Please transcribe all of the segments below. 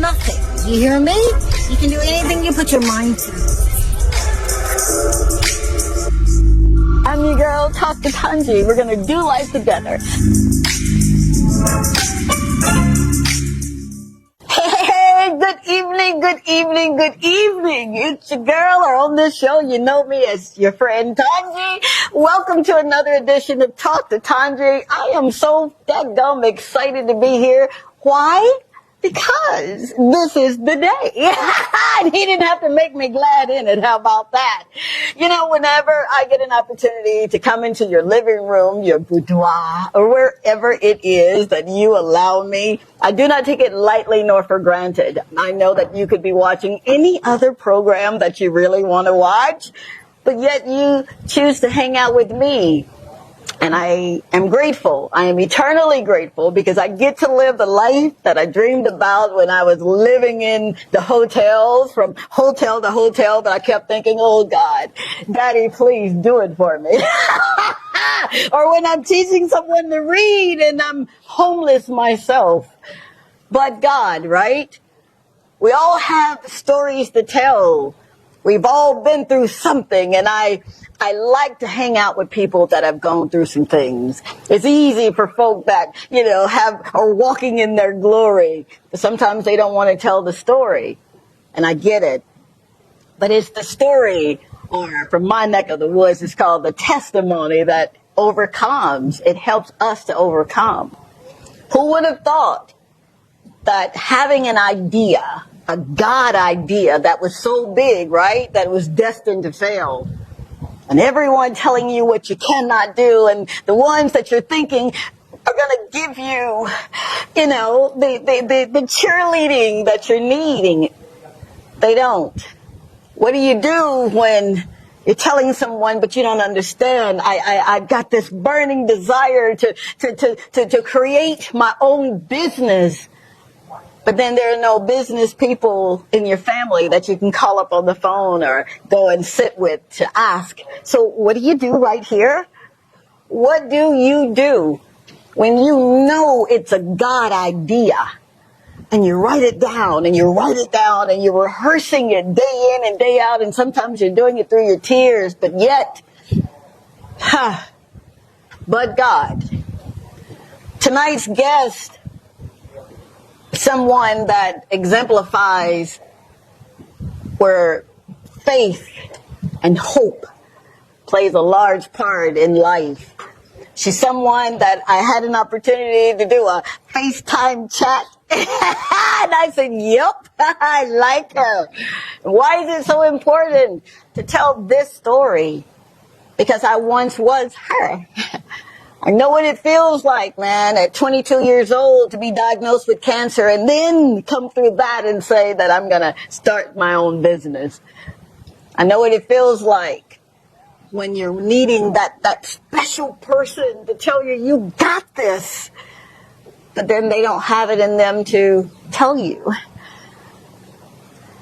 nothing. You hear me? You can do anything you put your mind to. I'm your girl, Talk to Tongie. We're gonna do life together. Hey, good evening, good evening, good evening. It's your girl, or on this show, you know me as your friend Tongie. Welcome to another edition of Talk to Tongie. I am so dadgum excited to be here. Why? Because this is the day. He didn't have to make me glad in it. How about that? You know, whenever I get an opportunity to come into your living room, your boudoir, or wherever it is that you allow me, I do not take it lightly nor for granted. I know that you could be watching any other program that you really want to watch, but yet you choose to hang out with me. And I am grateful. I am eternally grateful because I get to live the life that I dreamed about when I was living in the hotels, from hotel to hotel, but I kept thinking, oh God, Daddy, please do it for me. Or when I'm teaching someone to read and I'm homeless myself. But God, right? We all have stories to tell. We've all been through something, and I like to hang out with people that have gone through some things. It's easy for folk that, are walking in their glory. But sometimes they don't want to tell the story, and I get it. But it's the story, or from my neck of the woods, it's called the testimony that overcomes. It helps us to overcome. Who would have thought that having an idea, a God idea that was so big, right, that it was destined to fail, and everyone telling you what you cannot do, and the ones that you're thinking are going to give you, the cheerleading that you're needing, they don't. What do you do when you're telling someone, but you don't understand? I've got this burning desire to create my own business. But then there are no business people in your family that you can call up on the phone or go and sit with to ask. So what do you do right here? What do you do when you know it's a God idea and you write it down and you write it down and you're rehearsing it day in and day out, and sometimes you're doing it through your tears, but yet, but God. Tonight's guest, someone that exemplifies where faith and hope plays a large part in life. She's someone that I had an opportunity to do a FaceTime chat. And I said, yep, I like her. Why is it so important to tell this story? Because I once was her. I know what it feels like, man, at 22 years old to be diagnosed with cancer and then come through that and say that I'm going to start my own business. I know what it feels like when you're needing that special person to tell you, you got this, but then they don't have it in them to tell you.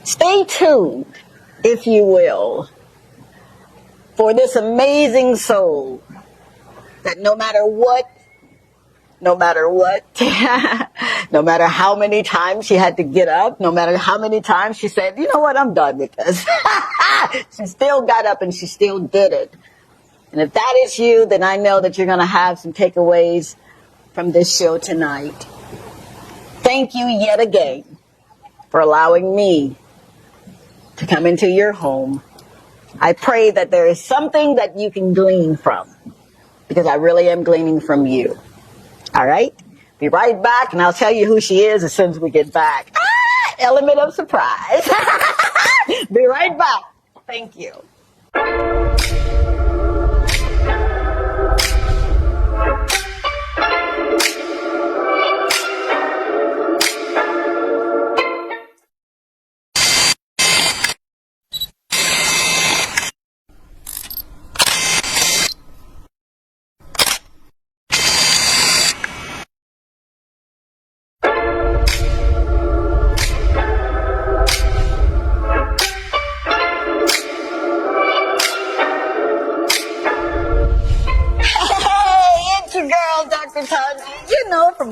Stay tuned, if you will, for this amazing soul that no matter what, no matter how many times she had to get up, no matter how many times she said, you know what, I'm done with this. She still got up and she still did it. And if that is you, then I know that you're going to have some takeaways from this show tonight. Thank you yet again for allowing me to come into your home. I pray that there is something that you can glean from, because I really am gleaning from you. All right? Be right back, and I'll tell you who she is as soon as we get back. Element of surprise. Be right back. Thank you.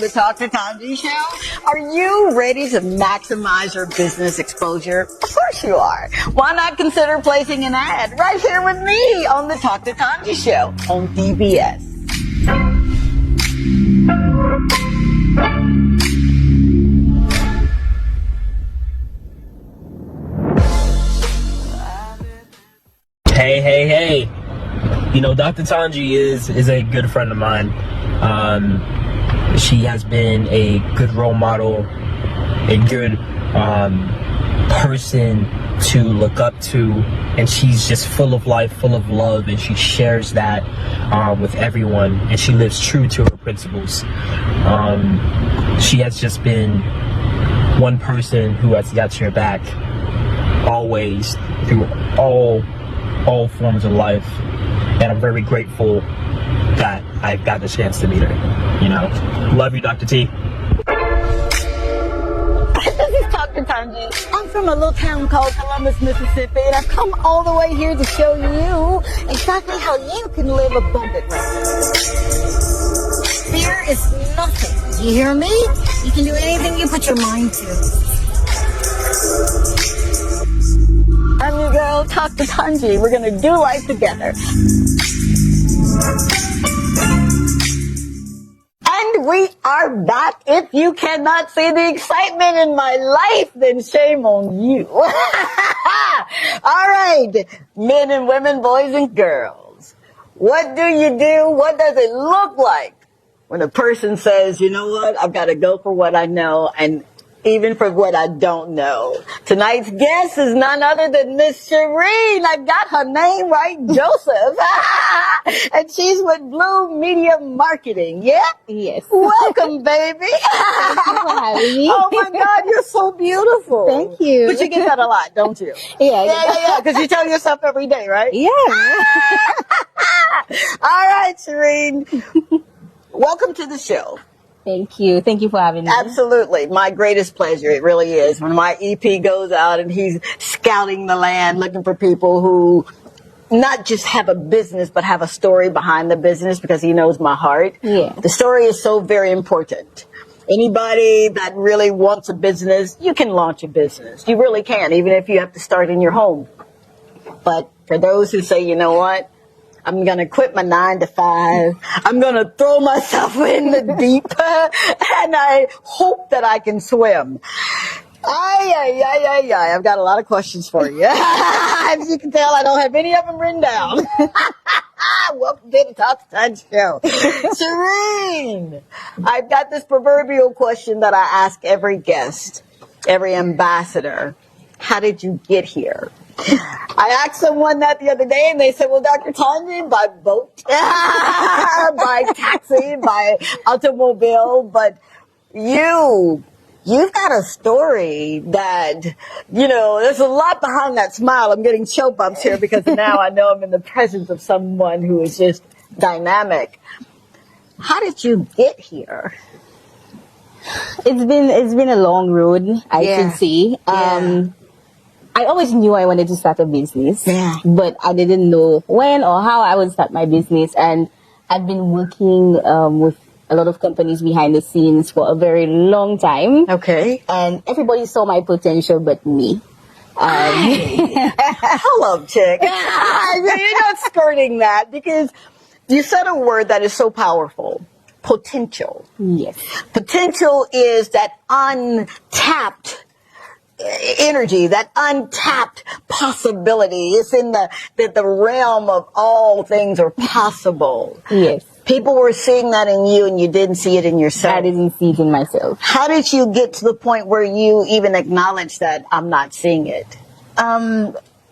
the Talk to Tongie show. Are you ready to maximize your business exposure? Of course you are. Why not consider placing an ad right here with me on the Talk to Tongie show on DBS? Hey. You know, Dr. Tongie is a good friend of mine. She has been a good role model, a good person to look up to, and she's just full of life, full of love, and she shares that with everyone, and she lives true to her principles. She has just been one person who has got your back always through all forms of life, and I'm very grateful that I got the chance to meet her. You know, love you, Dr. T. This is Dr. Tongie. I'm from a little town called Columbus, Mississippi, and I've come all the way here to show you exactly how you can live abundantly. Fear is nothing. You hear me? You can do anything you put your mind to. I'm your girl, Dr. Tongie. We're gonna do life together. And we are back. If you cannot see the excitement in my life, then shame on you. All right, men and women, boys and girls. What do you do? What does it look like when a person says, you know what, I've got to go for what I know and even for what I don't know? Tonight's guest is none other than Miss Sharine. I got her name right, Joseph. And she's with Blue Media Marketing, yeah? Yes. Welcome, baby. Thank you for having me. Oh my God, you're so beautiful. Thank you. But you get that a lot, don't you? Yeah. Because you tell yourself every day, right? Yeah. All right, Sharine. Welcome to the show. Thank you. Thank you for having me. Absolutely. My greatest pleasure. It really is. When my EP goes out and he's scouting the land, looking for people who not just have a business, but have a story behind the business, because he knows my heart. Yeah. The story is so very important. Anybody that really wants a business, you can launch a business. You really can, even if you have to start in your home. But for those who say, you know what, I'm going to quit my 9 to 5. I'm going to throw myself in the deep, and I hope that I can swim. I've got a lot of questions for you. As you can tell, I don't have any of them written down. Welcome to the Talk to Tongie show. Sharine, I've got this proverbial question that I ask every guest, every ambassador. How did you get here? I asked someone that the other day, and they said, well, Dr. Tongie, by boat, by taxi, by automobile, but you've got a story that, you know, there's a lot behind that smile. I'm getting chill bumps here because now I know I'm in the presence of someone who is just dynamic. How did you get here? It's been a long road, I should say. I always knew I wanted to start a business, but I didn't know when or how I would start my business. And I've been working with a lot of companies behind the scenes for a very long time. Okay. And everybody saw my potential but me. Hello, chick. You're not skirting that, because you said a word that is so powerful. Potential. Yes. Potential is that untapped energy, that untapped possibility. It's in the realm of all things are possible. Yes. People were seeing that in you, and you didn't see it in yourself. I didn't see it in myself. How did you get to the point where you even acknowledged that I'm not seeing it?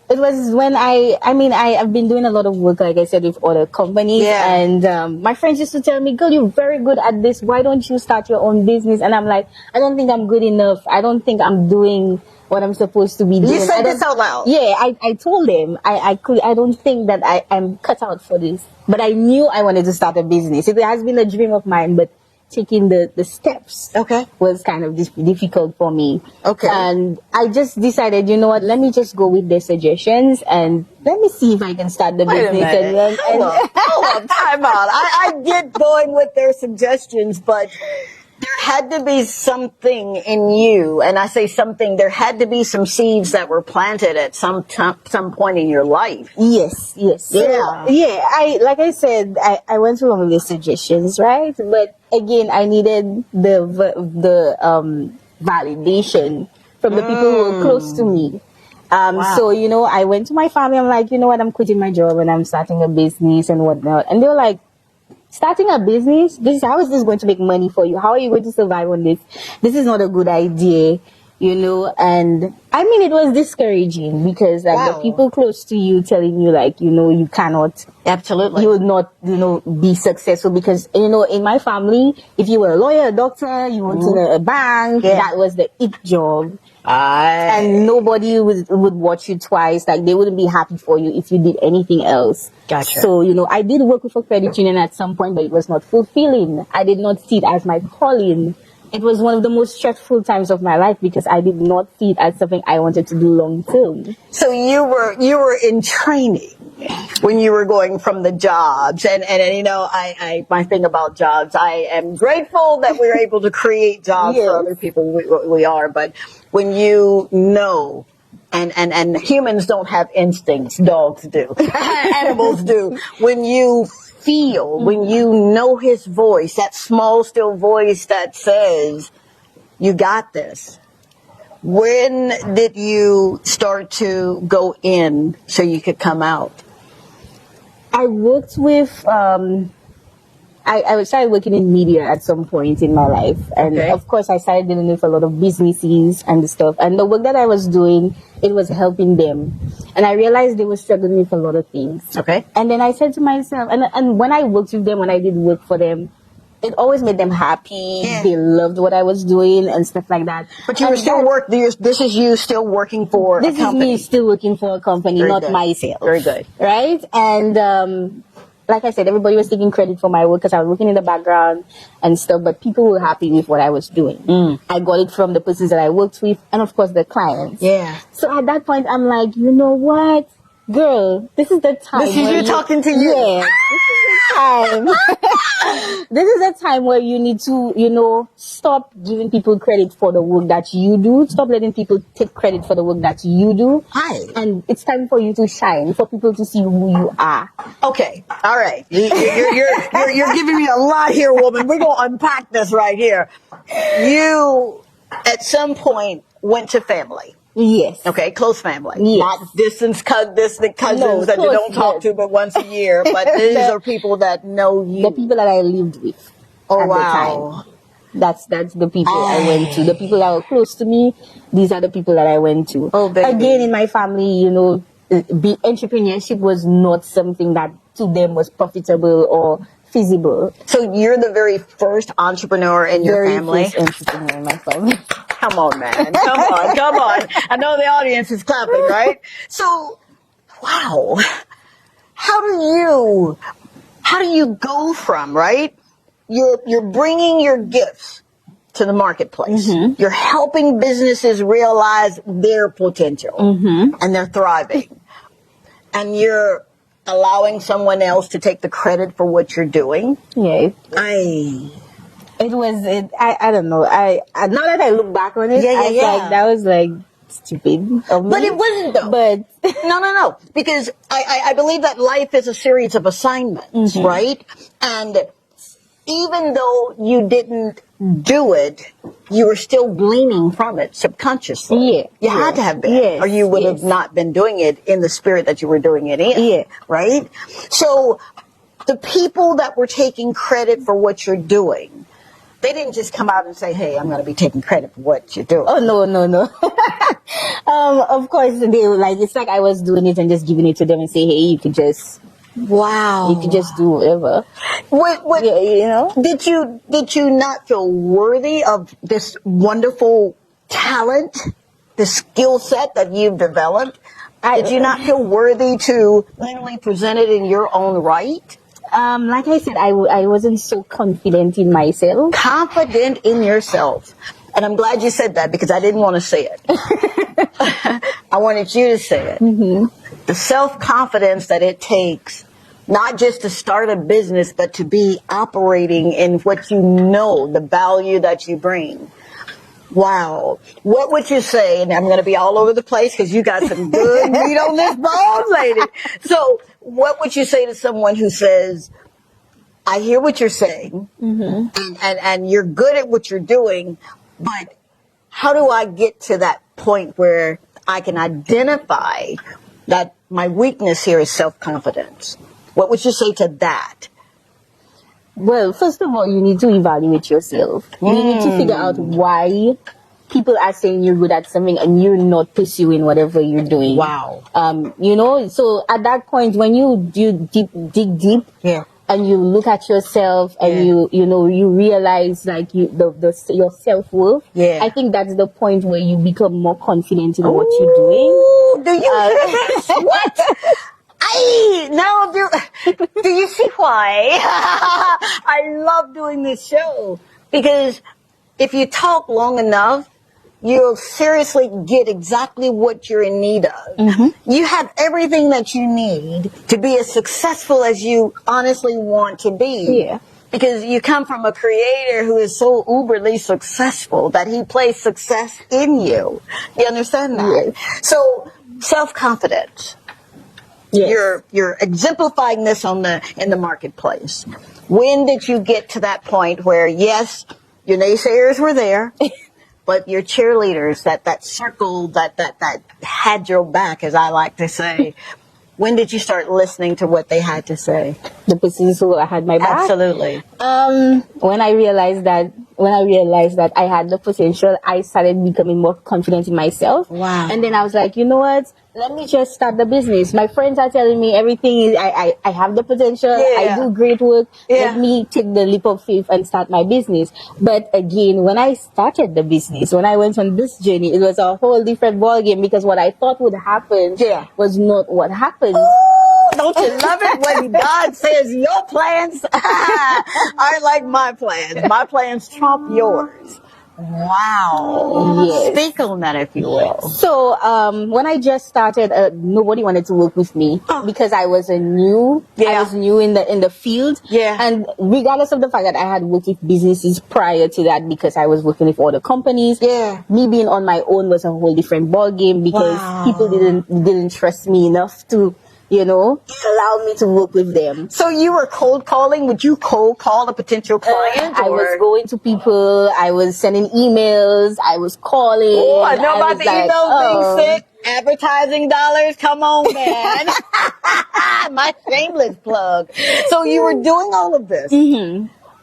It was when I've been doing a lot of work, like I said, with other companies. Yeah. And my friends used to tell me, girl, you're very good at this. Why don't you start your own business? And I'm like, I don't think I'm good enough. I don't think I'm doing what I'm supposed to be doing. You said this out loud. Yeah, I told them I don't think that I'm cut out for this. But I knew I wanted to start a business. It has been a dream of mine, but taking the steps was kind of difficult for me. Okay. And I just decided, you know what, let me just go with their suggestions and let me see if I can start the business. Hold on, time out. I get going with their suggestions, but had to be something in you, and I say something, there had to be some seeds that were planted at some point in your life. Yes. So, Yeah. like I said, I went through long list suggestions, right? But again, I needed the validation from the people who were close to me. Wow. So, I went to my family. I'm like, you know what? I'm quitting my job and I'm starting a business and whatnot. And they were like, starting a business? How is this going to make money for you? How are you going to survive on this? This is not a good idea, and I mean, it was discouraging because the people close to you telling you you cannot, Absolutely, you will not, be successful because, in my family, if you were a lawyer, a doctor, you worked in a bank, that was the it job. And nobody would watch you twice. Like, they wouldn't be happy for you if you did anything else. Gotcha. So, I did work with a credit union at some point, but it was not fulfilling. I did not see it as my calling. It was one of the most stressful times of my life because I did not see it as something I wanted to do long term. So you were in training when you were going from the jobs, and I my thing about jobs, I am grateful that we're able to create jobs for other people. We are, but when and humans don't have instincts, dogs do, animals do. When you feel, when you know his voice, that small, still voice that says, you got this. When did you start to go in so you could come out? I worked with, I started working in media at some point in my life. And of course, I started dealing with a lot of businesses and stuff. And the work that I was doing, it was helping them. And I realized they were struggling with a lot of things. Okay. And then I said to myself, and when I worked with them, when I did work for them, it always made them happy. Yeah. They loved what I was doing and stuff like that. But you were still this is you still working for a company. This is me still working for a company, Very not good. myself. Very good. Right? And like I said, everybody was taking credit for my work because I was working in the background and stuff, but people were happy with what I was doing. I got it from the persons that I worked with and, of course, the clients. Yeah. So at that point, I'm like, you know what? Girl, this is the time. This is you talking to you. Yeah. Time. This is a time where you need to, stop giving people credit for the work that you do. Stop letting people take credit for the work that you do. Hi. And it's time for you to shine, for people to see who you are. Okay. All right. You're giving me a lot here, woman. We're going to unpack this right here. You, at some point, went to family. Yes. Okay, close family. Yes. Not distant cousins that you don't talk to but once a year, but these are people that know you. The people that I lived with. Oh, at wow. the time. That's the people I went to. The people that were close to me, these are the people that I went to. Oh, baby. Again, in my family, entrepreneurship was not something that to them was profitable or feasible. So you're the very first entrepreneur in your family? First entrepreneur in my family. Come on, man. Come on. I know the audience is clapping, right? So, wow. How do you go from, right? You're bringing your gifts to the marketplace. Mm-hmm. You're helping businesses realize their potential, and they're thriving. And you're allowing someone else to take the credit for what you're doing. Yeah. I don't know. Now that I look back on it, that was stupid of me. But it wasn't though. But no. Because I believe that life is a series of assignments, right? And even though you didn't do it, you were still gleaning from it subconsciously. Yeah. You had to have been, or you would have not been doing it in the spirit that you were doing it in. Yeah. Right? So the people that were taking credit for what you're doing, they didn't just come out and say, hey, I'm going to be taking credit for what you're doing. Oh, no. Of course, they were it's like I was doing it and just giving it to them and say, hey, you could just... Wow. You could just do whatever. Did you not feel worthy of this wonderful talent, the skill set that you've developed? Did you not feel worthy to literally present it in your own right? Like I said, I wasn't so confident in myself. Confident in yourself. And I'm glad you said that because I didn't want to say it. I wanted you to say it. Mm-hmm. The self-confidence that it takes Not just to start a business, but to be operating in what you know, the value that you bring. Wow. What would you say? And I'm going to be all over the place because you got some good meat on this bone, lady. So what would you say to someone who says, I hear what you're saying, and you're good at what you're doing, but how do I get to that point where I can identify that my weakness here is self-confidence? What would you say to that? Well, first of all, you need to evaluate yourself. You need to figure out why people are saying you're good at something and you're not pursuing whatever you're doing. Wow. You know, so at that point, when you dig deep, Yeah. and you look at yourself and you realize like your self-worth. Yeah. I think that's the point where you become more confident in what you're doing. Ooh, do you hear this? What? Now do you see why? I love doing this show because if you talk long enough, you'll seriously get exactly what you're in need of. You have everything that you need to be as successful as you honestly want to be. Yeah. Because you come from a creator who is so uberly successful that he places success in you. You understand that? Yes. So self-confidence. Yes. You're exemplifying this in the marketplace. When did you get to that point where, yes, your naysayers were there, but your cheerleaders, that circle that had your back, as I like to say, when did you start listening to what they had to say? The person who had my back? Absolutely. When I realized that I had the potential, I started becoming more confident in myself. Wow. And then I was like, you know what? Let me just start the business. My friends are telling me everything is, I have the potential. Yeah. I do great work. Yeah. Let me take the leap of faith and start my business. But again, when I started the business, when I went on this journey, it was a whole different ballgame because what I thought would happen was not what happened. Ooh, don't you love it when God says your plans are like my plans? My plans trump yours. Wow. Yes. Speak on that, if you will. So, when I just started, nobody wanted to work with me because I was new. I was new in the field. Yeah. And regardless of the fact that I had worked with businesses prior to that because I was working with other companies. Yeah. Me being on my own was a whole different ball game because people didn't trust me enough to, allow me to work with them. So you were cold calling? Would you cold call a potential client? I was going to people. I was sending emails. I was calling. Oh, I know about the emails being sent. Advertising dollars. Come on, man. My shameless plug. So you were doing all of this.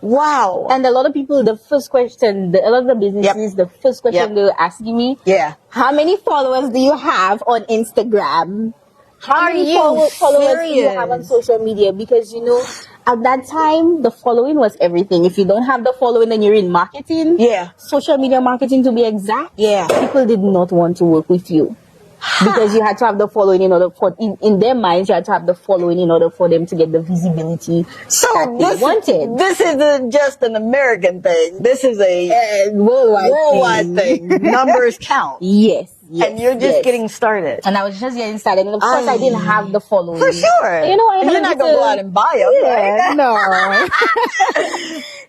Wow. And a lot of people, the first question, a lot of the businesses, the first question they were asking me, how many followers do you have on Instagram? How many followers do you have on social media? Because, at that time, the following was everything. If you don't have the following, then you're in marketing. Yeah. Social media marketing, to be exact. Yeah. People did not want to work with you. Because you had to have the following in order for, in their minds, you had to have the following in order for them to get the visibility that they wanted. This isn't just an American thing. This is a worldwide thing. Numbers count. Yes. And you're just getting started. And I was just getting started. And of course, I didn't have the following. For sure. You're not going to go out and buy them, right? No.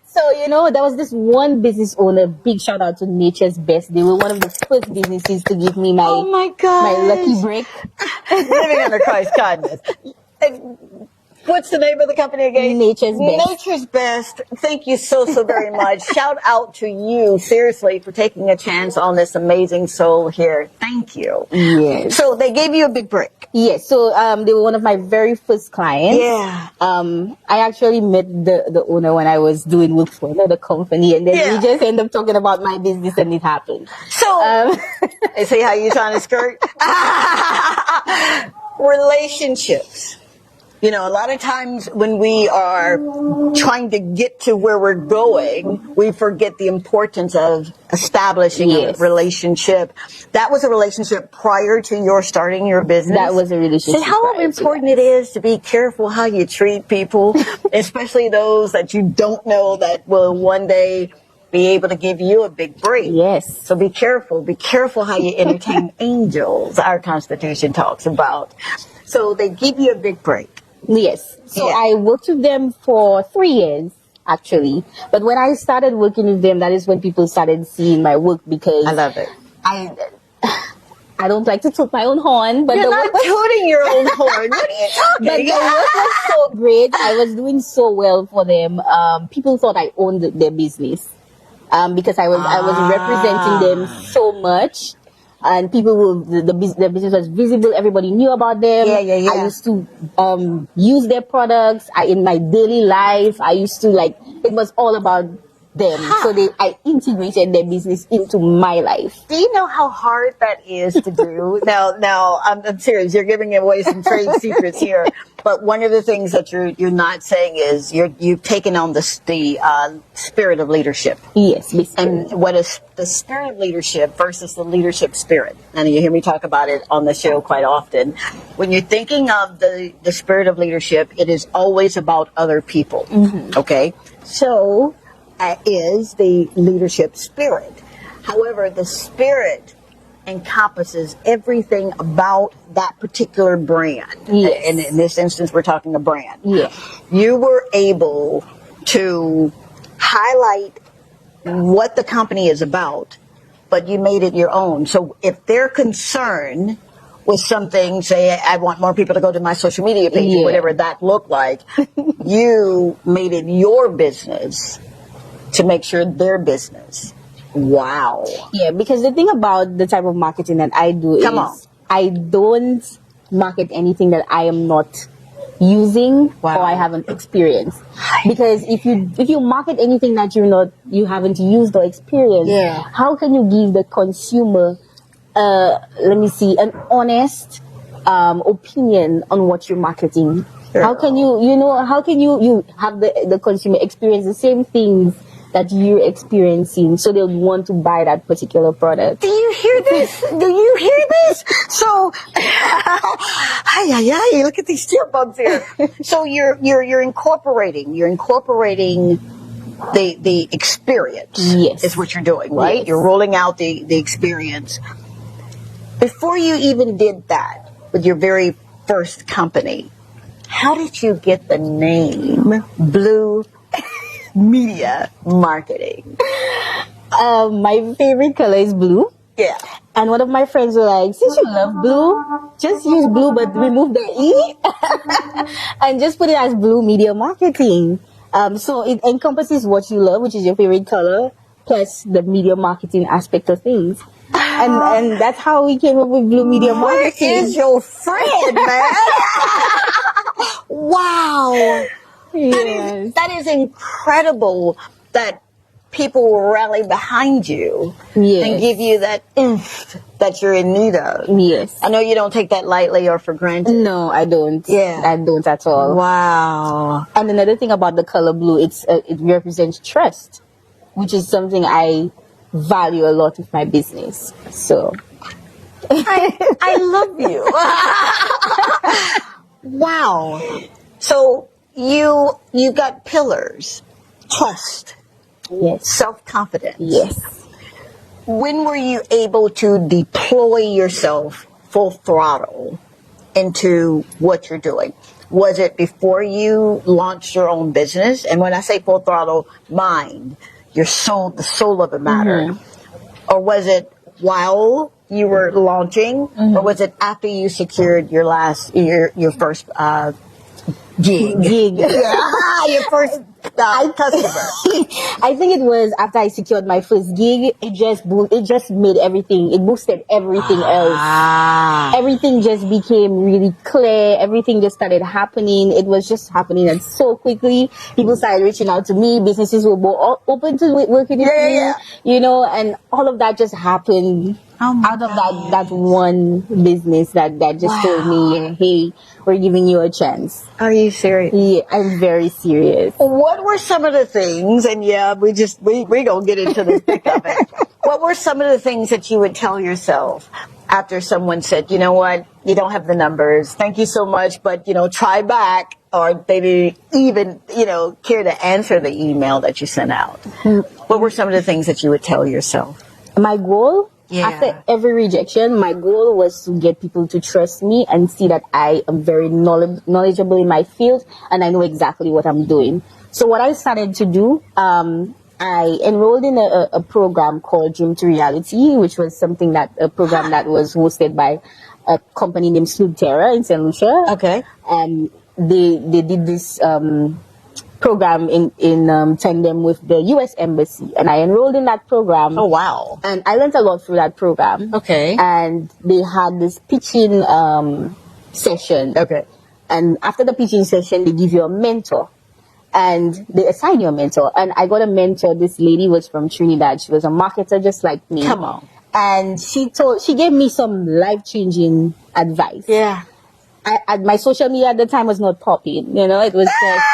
So, there was this one business owner, big shout out to Nature's Best. They were one of the first businesses to give me my lucky break. Living under Christ's kindness. What's the name of the company again? Nature's Best. Nature's Best. Thank you so very much. Shout out to you, seriously, for taking a chance on this amazing soul here. Thank you. Yes. So they gave you a big break. Yes. So they were one of my very first clients. Yeah. I actually met the owner when I was doing work for another company, and then we just ended up talking about my business, and it happened. So, see how you trying to skirt? Relationships. A lot of times when we are trying to get to where we're going, we forget the importance of establishing a relationship. That was a relationship prior to your starting your business. That was a relationship. See how important it is to be careful how you treat people, especially those that you don't know that will one day be able to give you a big break. Yes. So be careful. Be careful how you entertain angels, our Constitution talks about. So they give you a big break. Yes. So Yeah. I worked with them for 3 years, actually. But when I started working with them, that is when people started seeing my work, because I love it. I I don't like to toot my own horn, but You're the not work was tooting your own horn. What are you talking? but the work was so great. I was doing so well for them. People thought I owned their business, because I was representing them so much, and people will the business was visible. Everybody knew about them. Yeah. I used to use their products in my daily life. I used to it was all about them. So I integrated their business into my life. Do you know how hard that is to do? Now, I'm serious. You're giving away some trade secrets here. But one of the things that you're not saying is you've taken on the spirit of leadership. Yes, basically. And what is the spirit of leadership versus the leadership spirit? And you hear me talk about it on the show quite often. When you're thinking of the spirit of leadership, it is always about other people. Okay? So is the leadership spirit. However, the spirit encompasses everything about that particular brand. Yes. And in this instance, we're talking a brand. Yeah. You were able to highlight what the company is about, but you made it your own. So if their concern was something, say, I want more people to go to my social media page, or whatever that looked like, you made it your business to make sure their business. Wow. Yeah, because the thing about the type of marketing that I do is I don't market anything that I am not using or I haven't experienced. Because if you market anything that you haven't used or experienced, how can you give the consumer an honest opinion on what you're marketing? How can you have the consumer experience the same things that you're experiencing, so they'll want to buy that particular product? Do you hear this? Do you hear this? So, look at these chill bumps here. So you're incorporating the experience. Yes. Is what you're doing, right? Yes. You're rolling out the experience. Before you even did that with your very first company, how did you get the name Blue Media Marketing? My favorite color is blue. Yeah. And one of my friends were like, since you love blue, just use blue but remove the E and just put it as Blue Media Marketing. So it encompasses what you love, which is your favorite color, plus the media marketing aspect of things. And that's how we came up with Blue Media Marketing. Where is your friend, man? Wow. Yes. That is incredible that people will rally behind you and give you that oomph that you're in need of. Yes. I know you don't take that lightly or for granted. No, I don't. Yeah. I don't at all. Wow. And another thing about the color blue, it represents trust, which is something I value a lot with my business. So I love you. Wow. So you got pillars. Trust. yes. Self-confidence. Yes. When were you able to deploy yourself full throttle into what you're doing? Was it before you launched your own business? And when I say full throttle, mind, your soul, the soul of the matter. Or was it while you were launching? Or was it after you secured your first gig? Yeah, your first customer. I think it was after I secured my first gig. It just made everything. It boosted everything else. Everything just became really clear. Everything just started happening. It was just happening, and so quickly, people started reaching out to me. Businesses were more open to working with me. You know, and all of that just happened out of that one business that just told me, hey, we're giving you a chance. Are you serious? Yeah, I'm very serious. What were some of the things, and we gonna get into the thick of it. What were some of the things that you would tell yourself after someone said, you know what, you don't have the numbers, thank you so much, but, try back, or they didn't even, care to answer the email that you sent out? What were some of the things that you would tell yourself? My goal Yeah. After every rejection, my goal was to get people to trust me and see that I am very knowledgeable in my field and I know exactly what I'm doing. So what I started to do, I enrolled in a program called Dream to Reality, which was a program that was hosted by a company named Terra in St. Lucia. Okay. They did this program in tandem with the U.S. Embassy, and I enrolled in that program. Oh, wow. And I learned a lot through that program. Okay. And they had this pitching session. Okay. And after the pitching session, they give you a mentor. And they assign you a mentor. And I got a mentor. This lady was from Trinidad. She was a marketer just like me. Come on. And she gave me some life-changing advice. Yeah. My social media at the time was not popping. You know, it was just...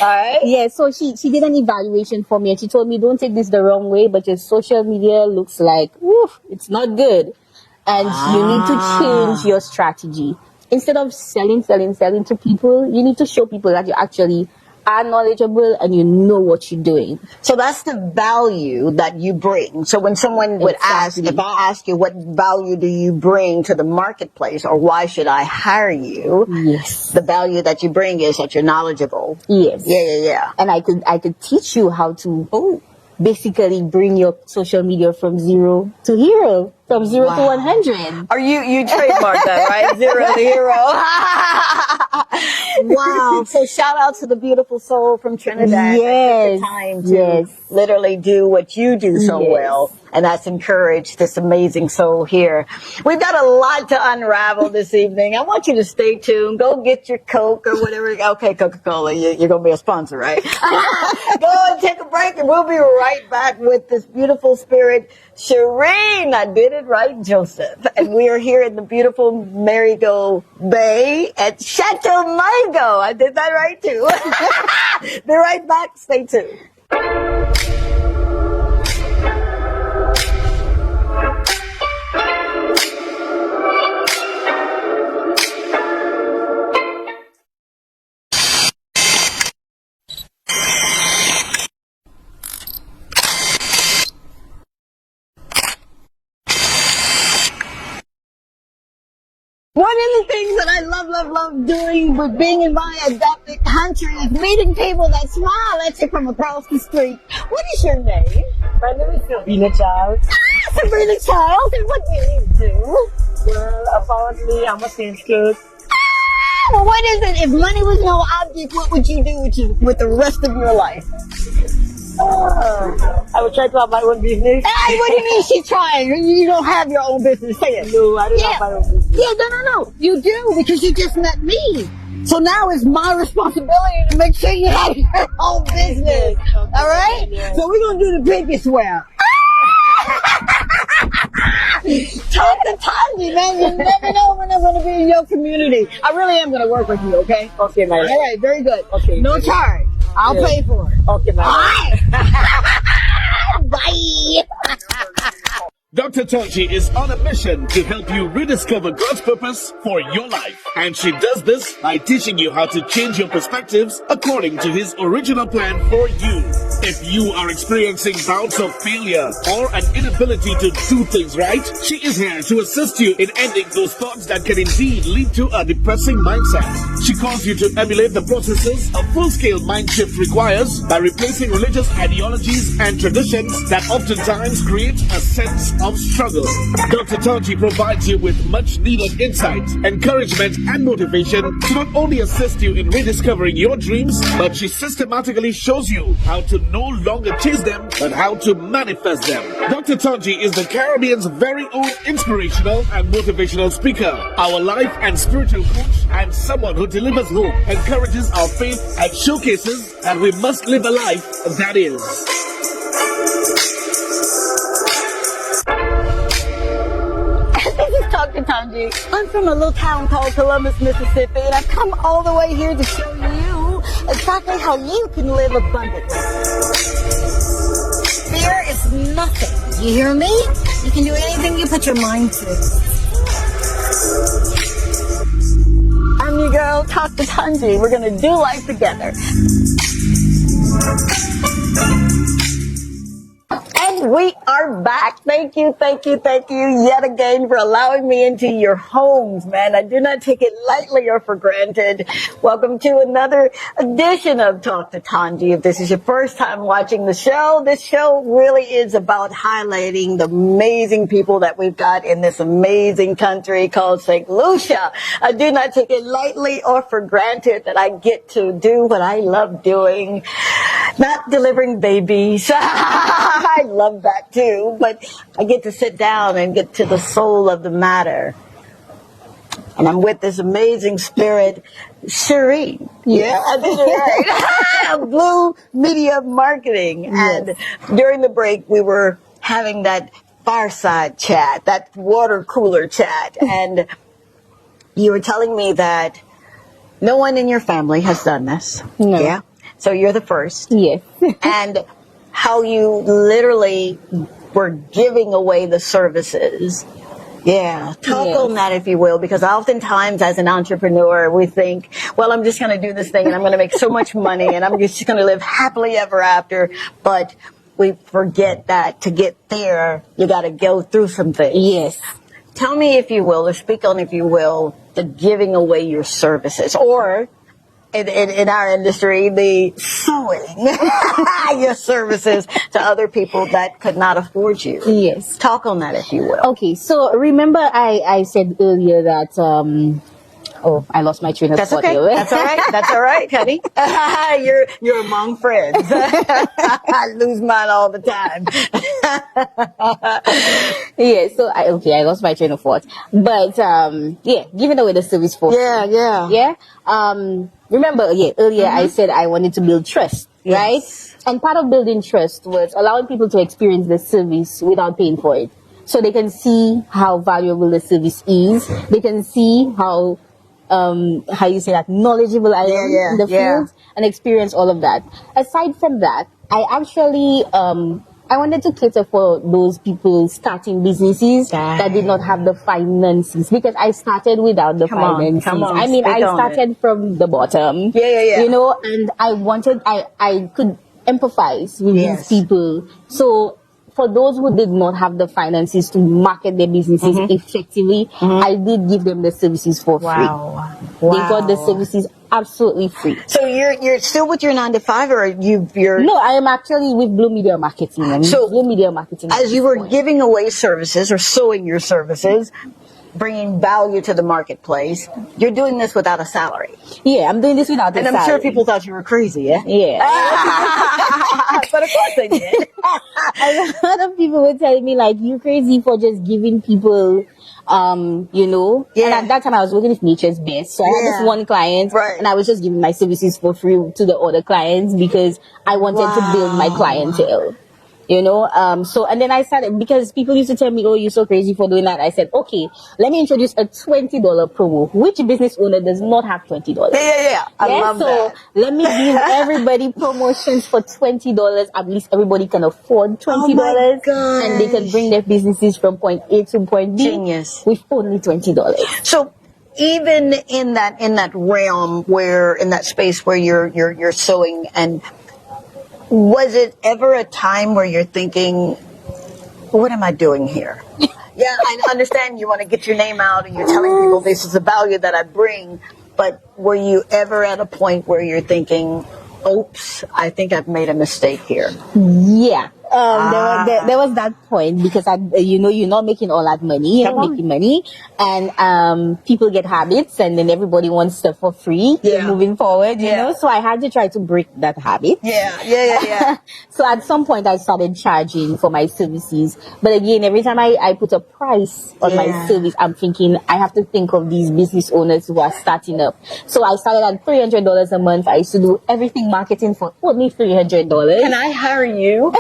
All right. Yeah, so she did an evaluation for me and she told me, don't take this the wrong way, but your social media looks like, it's not good. And you need to change your strategy. Instead of selling to people, you need to show people that you actually are knowledgeable and you know what you're doing. So that's the value that you bring. So when someone would ask, if I ask you, what value do you bring to the marketplace or why should I hire you? Yes. The value that you bring is that you're knowledgeable. Yes. Yeah. And I could teach you how to basically bring your social media from zero to hero, from 0 to 100. Are you trademarked that, right? 0 to hero. Wow. So shout out to the beautiful soul from Trinidad. Yes. That took the time to literally do what you do so well. And that's encouraged this amazing soul here. We've got a lot to unravel this evening. I want you to stay tuned. Go get your Coke or whatever. Okay, Coca-Cola, you're going to be a sponsor, right? Go and take a break and we'll be right back with this beautiful spirit, Sharine. I did it right, Joseph. And we are here in the beautiful Marigot Bay at Chateau Marigot. I did that right too. Be right back. Stay tuned. One of the things that I love doing with being in my adopted country is meeting people that smile at you from across the street. What is your name? My name is Sabrina Charles. Sabrina Charles. And what do you do? Well, apparently I'm a sales clerk. Well, what is it? If money was no object, what would you do with the rest of your life? I would try to have my own business. Hey, what do you mean she's trying? You don't have your own business. Say it. No, I don't have my own business. Yeah, no. You do because you just met me. So now it's my responsibility to make sure you have your own business. All right? Yes. So we're going to do the biggest swear. Talk to Tongie, man. You never know when I'm going to be in your community. I really am going to work with you, okay? Okay, my All right, very good. Okay. No charge. I'll pay for it. Okay, my All right. Bye. Dr. Tongie is on a mission to help you rediscover God's purpose for your life. And she does this by teaching you how to change your perspectives according to His original plan for you. If you are experiencing bouts of failure or an inability to do things right, she is here to assist you in ending those thoughts that can indeed lead to a depressing mindset. She calls you to emulate the processes a full-scale mind shift requires by replacing religious ideologies and traditions that oftentimes create a sense of struggle. Dr. Tongie provides you with much needed insight, encouragement, and motivation to not only assist you in rediscovering your dreams, but she systematically shows you how to no longer chase them, but how to manifest them. Dr. Tongie is the Caribbean's very own inspirational and motivational speaker, our life and spiritual coach, and someone who delivers hope, encourages our faith, and showcases that we must live a life that is. Dr. Tongie. I'm from a little town called Columbus, Mississippi, and I've come all the way here to show you exactly how you can live abundantly. Fear is nothing. You hear me? You can do anything you put your mind to. I'm your girl, Dr. Tongie. We're going to do life together. And We are back. Thank you yet again for allowing me into your homes, man. I do not take it lightly or for granted. Welcome to another edition of Talk to Tongie. If this is your first time watching the show, this show really is about highlighting the amazing people that we've got in this amazing country called St. Lucia. I do not take it lightly or for granted that I get to do what I love doing. Not delivering babies. I love that too, but I get to sit down and get to the soul of the matter. And I'm with this amazing spirit, Sharine. Yeah, I did it right. Blue Media Marketing. Yes. And during the break, we were having that fireside chat, that water cooler chat. And you were telling me that no one in your family has done this. No. Yeah. So you're the first. Yes. And how you literally were giving away the services. Yeah. Talk Yes. on that, if you will, because oftentimes as an entrepreneur, we think, well, I'm just going to do this thing and I'm going to make so much money and I'm just going to live happily ever after. But we forget that to get there, you got to go through some things. Yes. Tell me, if you will, or speak on, if you will, the giving away your services, or in our industry, the sewing your services to other people that could not afford you. Yes. Talk on that, if you will. Okay, so remember I said earlier that, I lost my train of That's thought. okay. here. That's all right. That's all right, honey. You're among friends. I lose mine all the time. Yeah, so I lost my train of thought. But, giving away the service for free. Yeah. Yeah. Remember, earlier I said I wanted to build trust, right? Yes. And part of building trust was allowing people to experience the service without paying for it. So they can see how valuable the service is. They can see how you say that, knowledgeable I am in the field, and experience all of that. Aside from that, I actually, I wanted to cater for those people starting businesses that did not have the finances, because I started without the finances. Come on, I mean, speak I on started from the bottom. Yeah. You know, and I could empathize with these people. So for those who did not have the finances to market their businesses effectively, I did give them the services for free. They got the services absolutely free. So you're still with your 9-to-5, or you're? No, I am actually with Blue Media Marketing. So Blue Media Marketing. As you were giving away services or sewing your services, bringing value to the marketplace, you're doing this without a salary. Yeah, I'm doing this without a salary. And I'm sure people thought you were crazy, yeah? Yeah. But of course they did. A lot of people were telling me, like, you crazy for just giving people, you know. Yeah. And at that time I was working with Nature's Best. So I had this one client, and I was just giving my services for free to the other clients because I wanted to build my clientele. You know, and then I started, because people used to tell me, oh, you're so crazy for doing that. I said, okay, let me introduce a $20 promo. Which business owner does not have $20? Yeah. I love that. Let me give everybody promotions for $20. At least everybody can afford $20. And they can bring their businesses from point A to point B. Genius. With only $20. So even in that realm where, in that space where you're sewing, and was it ever a time where you're thinking, what am I doing here? Yeah, I understand you want to get your name out and you're telling people this is the value that I bring, but were you ever at a point where you're thinking, oops, I think I've made a mistake here? Yeah. There was that point, because you're not making all that money. You're not making money, and people get habits, and then everybody wants stuff for free. Moving forward, you know. So I had to try to break that habit. Yeah. So at some point I started charging for my services, but again, every time I put a price on my service, I'm thinking I have to think of these business owners who are starting up. So I started at $300 a month. I used to do everything marketing for only $300. Can I hire you?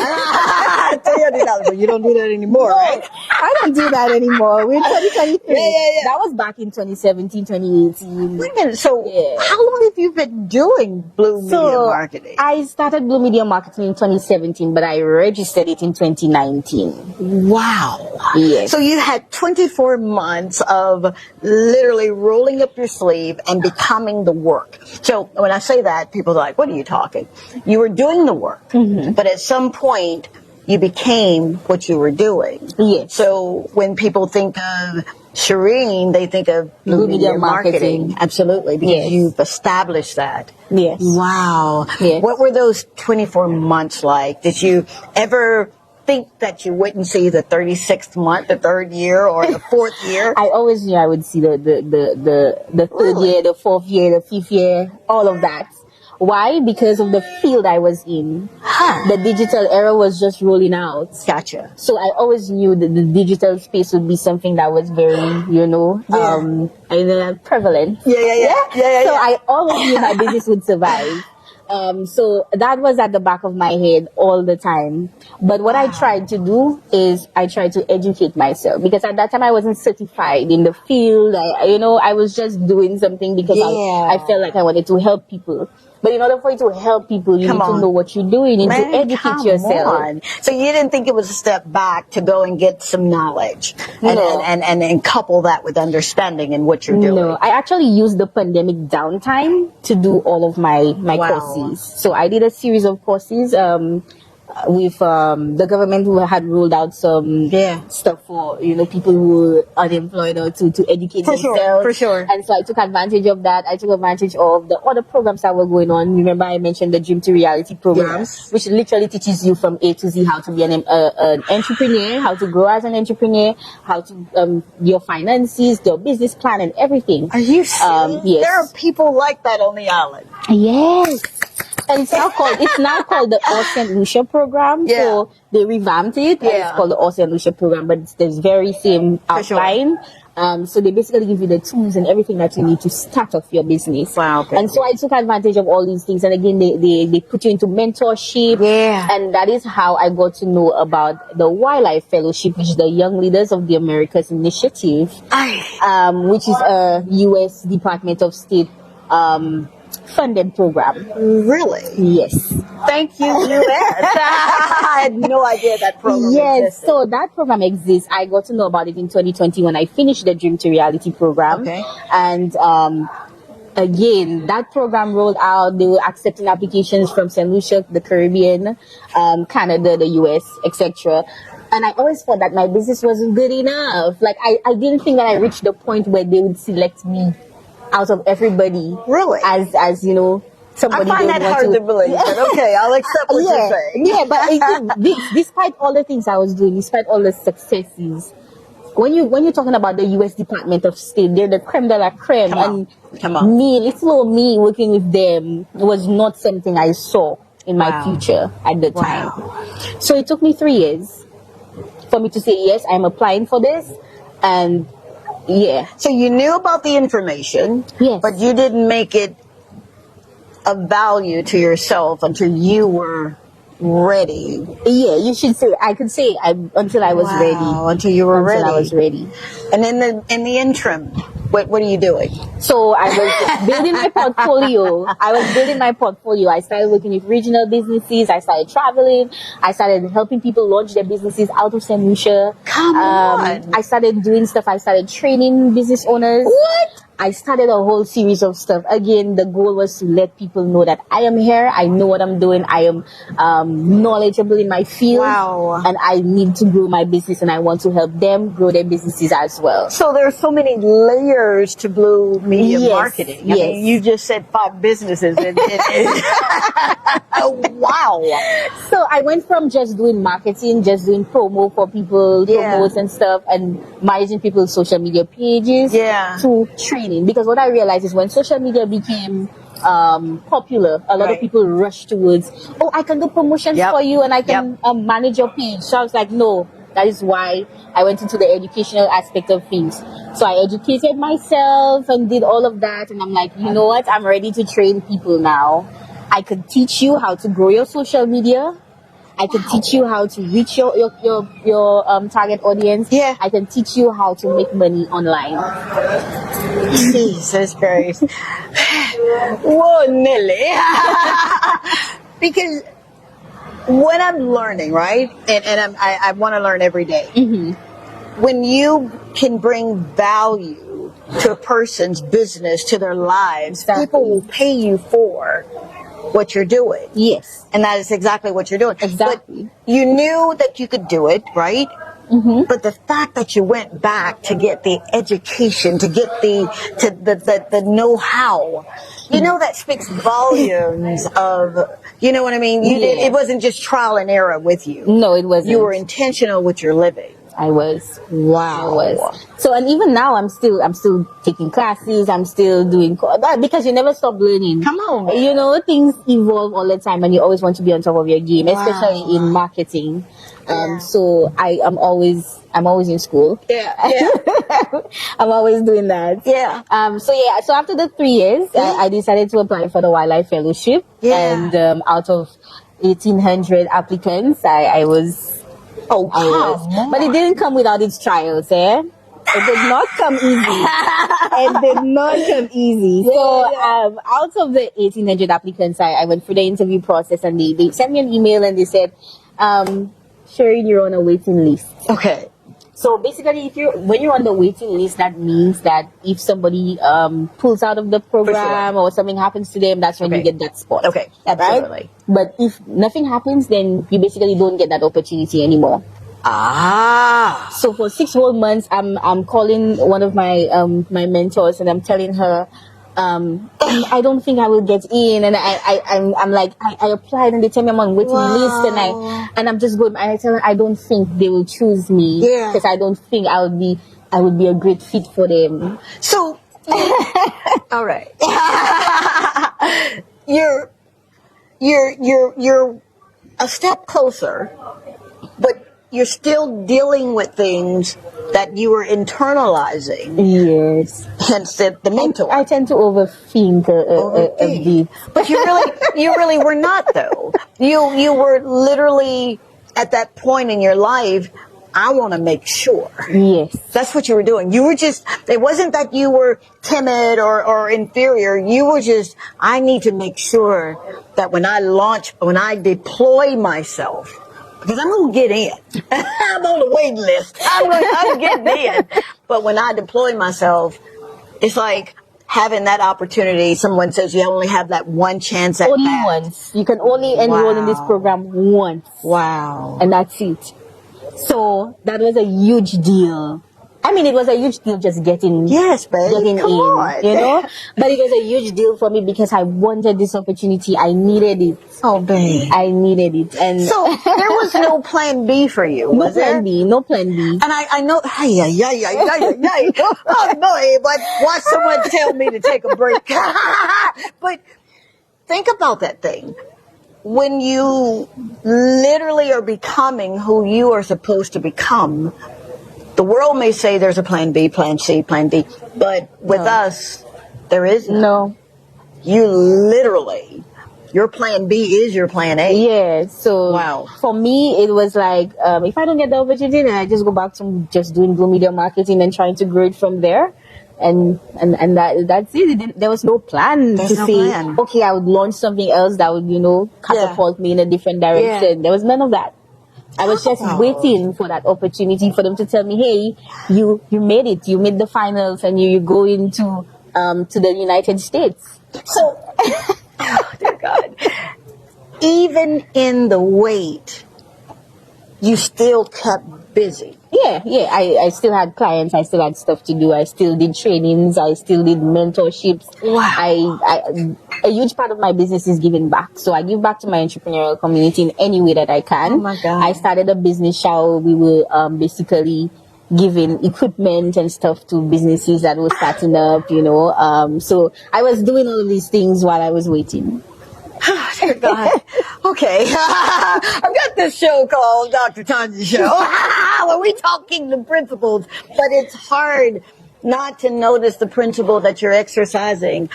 $300, but you don't do that anymore, right? I don't do that anymore. We're 2023. Yeah. That was back in 2017, 2018. Wait a minute. So how long have you been doing Blue Media Marketing? I started Blue Media Marketing in 2017, but I registered it in 2019. Wow. Yes. So you had 24 months of literally rolling up your sleeve and becoming the work. So when I say that, people are like, what are you talking? You were doing the work, but at some point you became what you were doing. Yes. So when people think of Sharine, they think of Blue media marketing. Absolutely, because Yes. you've established that. Yes. Wow. Yes. What were those 24 months like? Did you ever think that you wouldn't see the 36th month, the third year, or the fourth year? I always knew I would see the third Really? year, the fourth year, the fifth year, all of that. Why? Because of the field I was in. The digital era was just rolling out. Gotcha. So I always knew that the digital space would be something that was very, prevalent. So I always knew my business would survive. So that was at the back of my head all the time. But what I tried to do is I tried to educate myself, because at that time I wasn't certified in the field. I was just doing something because I felt like I wanted to help people. But in order for you to help people, you need to know what you're doing. You need to educate yourself. On. So you didn't think it was a step back to go and get some knowledge and couple that with understanding in what you're doing? No, I actually used the pandemic downtime to do all of my courses. So I did a series of courses with the government, who had rolled out some stuff for people who were unemployed, or to educate themselves. For sure. And so I took advantage of that. I took advantage of the other programs that were going on. Remember, I mentioned the Dream to Reality program, which literally teaches you from A to Z how to be an entrepreneur, how to grow as an entrepreneur, how to your finances, your business plan, and everything. Are you serious? Yes. There are people like that on the island. Yes. And it's now called the All St. Lucia program. Yeah. So they revamped it. And it's called the All St. Lucia program, but it's the very same outline. So they basically give you the tools and everything that you need to start off your business. Wow. And so I took advantage of all these things. And again, they put you into mentorship. Yeah. And that is how I got to know about the Wildlife Fellowship, which is the Young Leaders of the Americas Initiative, which is a U.S. Department of State funded program. Really? Yes. Thank you, U.S. I had no idea that program existed. So that program exists. I got to know about it in 2020 when I finished the Dream to Reality program. Okay. And again, that program rolled out. They were accepting applications from St. Lucia, the Caribbean, Canada, the US, etc. And I always thought that my business wasn't good enough. Like I didn't think that I reached the point where they would select me out of everybody. Really? As somebody. I find that hard to believe, but okay, I'll accept what you're saying. Yeah, but despite all the things I was doing, despite all the successes, when you're talking about the U.S. Department of State, they're the creme de la creme. Come on. Me, little old me working with them was not something I saw in my future at the time. So it took me 3 years for me to say, yes, I'm applying for this. And so you knew about the information, but you didn't make it of value to yourself until you were ready. Yeah, you should say. I could say until I was ready. Until you were ready. I was ready. And in the interim, what are you doing? So I was building my portfolio. I started working with regional businesses. I started traveling. I started helping people launch their businesses out of St. Lucia. Come on. I started doing stuff. I started training business owners. What? I started a whole series of stuff. Again, the goal was to let people know that I am here. I know what I'm doing. I am knowledgeable in my field. Wow. And I need to grow my business, and I want to help them grow their businesses as well. So there are so many layers to blue media marketing. I mean, you just said 5 businesses. Wow. So I went from just doing marketing, just doing promo for people, promos and stuff, and managing people's social media pages to training. Because what I realized is when social media became popular, a lot of people rushed towards, I can do promotions for you and I can manage your page. So I was like, no. That is why I went into the educational aspect of things. So I educated myself and did all of that. And I'm like, you know what? I'm ready to train people now. I could teach you how to grow your social media. I can teach you how to reach your target audience. Yeah. I can teach you how to make money online. Jesus Christ. Whoa, Nelly. Because when I'm learning, right, and I want to learn every day. Mm-hmm. When you can bring value to a person's business, to their lives, people will pay you for what you're doing. Yes. And that is exactly what you're doing. Exactly. But you knew that you could do it, right? Mm-hmm. But the fact that you went back to get the education, to get the know-how, you know, that speaks volumes of, you know what I mean? You did, Yeah. it wasn't just trial and error with you. No, it wasn't. You were intentional with your living. I was. Wow. I was. So, and even now, I'm still taking classes. I'm still doing because you never stop learning. Come on, man. You know, things evolve all the time, and you always want to be on top of your game, Wow. especially in marketing. Yeah. So I'm always in school. Yeah. Yeah. I'm always doing that. Yeah. So after the 3 years, I decided to apply for the Wildlife Fellowship. Yeah. And out of 1,800 applicants, I was. Oh, I was. But it didn't come without its trials, eh? It did not come easy. It did not come easy. So, out of the 1,800 applicants, I went through the interview process, and they sent me an email and they said, Sharine, you're on a waiting list. Okay. So basically, when you're on the waiting list, that means that if somebody pulls out of the program or something happens to them, that's when you get that spot. Okay, absolutely. Right? But if nothing happens, then you basically don't get that opportunity anymore. Ah. So for 6 whole months, I'm calling one of my my mentors, and I'm telling her, I don't think I will get in, and I'm like, I applied, and they tell me I'm on waiting list, and I'm just going, and I tell her I don't think they will choose me because I don't think I would be a great fit for them. So, all right, you're a step closer, but you're still dealing with things that you were internalizing. Yes. Hence the mentor. I tend to overthink a bit. But you really were not, though. You were literally at that point in your life, I want to make sure. Yes. That's what you were doing. You were just, it wasn't that you were timid or inferior. You were just, I need to make sure that when I deploy myself, because I'm going to get in. I'm on the waiting list. I'm getting in. But when I deploy myself, it's like having that opportunity. Someone says you only have that one chance at only bat. once. You can only enroll in this program once. Wow. And that's it. So that was a huge deal. I mean, it was a huge deal just getting Yes, babe. getting Come in, on. you know? But it was a huge deal for me because I wanted this opportunity. I needed it. Oh, babe. I needed it. And So there was no plan B for you, no was there? plan B, no plan B. And I know, oh no, but watch someone tell me to take a break. But think about that thing. When you literally are becoming who you are supposed to become, the world may say there's a plan B, plan C, plan D, but with us, there is none. No. You literally, your plan B is your plan A. Yeah, so Wow. for me, it was like, if I don't get the opportunity, then I just go back to just doing Blue Media marketing and trying to grow it from there. And that's it. There was no plan There's to no say, plan. okay, I would launch something else that would, catapult me in a different direction. There was none of that. I was just waiting for that opportunity for them to tell me, hey, you made it. You made the finals, and you go into to the United States. So, oh dear God, even in the wait, you still kept busy. Yeah. I still had clients. I still had stuff to do. I still did trainings. I still did mentorships. Wow. A huge part of my business is giving back. So I give back to my entrepreneurial community in any way that I can. Oh my God. I started a business show. We were basically giving equipment and stuff to businesses that were starting up, So I was doing all of these things while I was waiting. Dear God. Okay. I've got this show called Dr. Tongie Show. Where we talking the principles, but it's hard not to notice the principle that you're exercising.